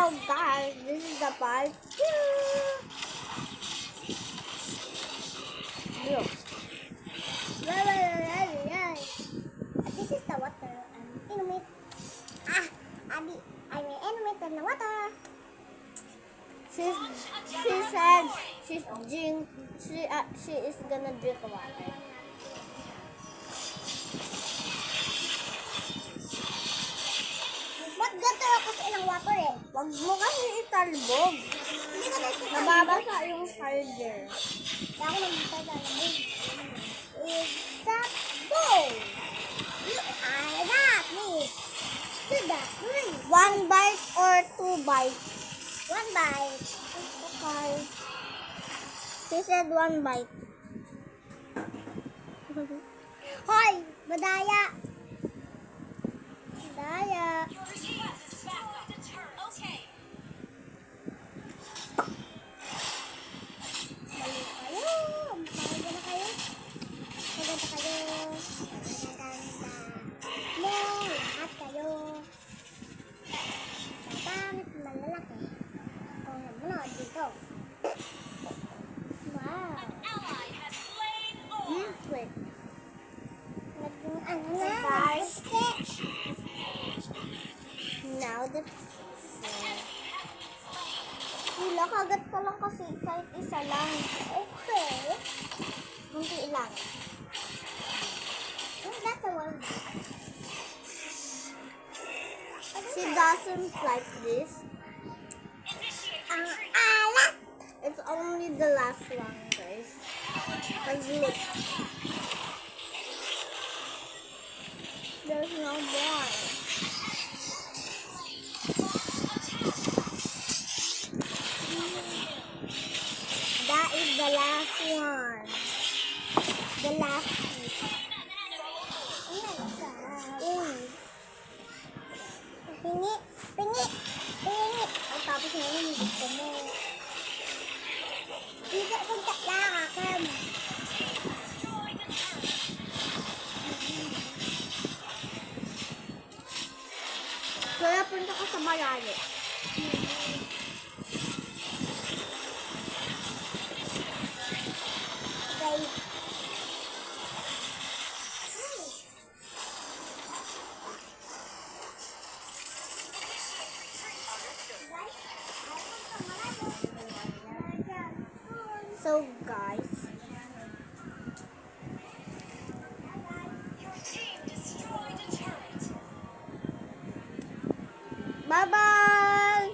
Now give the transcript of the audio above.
So guys, this is the part 2. Look. This is the water. Inumit. Abi, I will inumit in the water. She said she is gonna drink water. Ba't gato ako sa ilang water eh? Wag mo kasi italbog. Hindi ko na nababasa yung charger. Kaya ako nagtatalbog. It's a bowl. You are that, miss. To the three. 1 bite or 2 bites? 1 bite. Okay. She said 1 bite. Hoy! Madaya! Madaya! Now the Hila, kagat pa lang kasi kahit isa lang. Okay. Kunti lang. That's a one. She doesn't like this. Ang alat! It's only the last one, guys. Because look. There's no more. That is the last one. The last piece. Pingi! Pingi! Pingi! Ang tapos na yun, gusto mo. Dito kung taklakakan. Kaya punta ka sa malayo. Okay. So guys,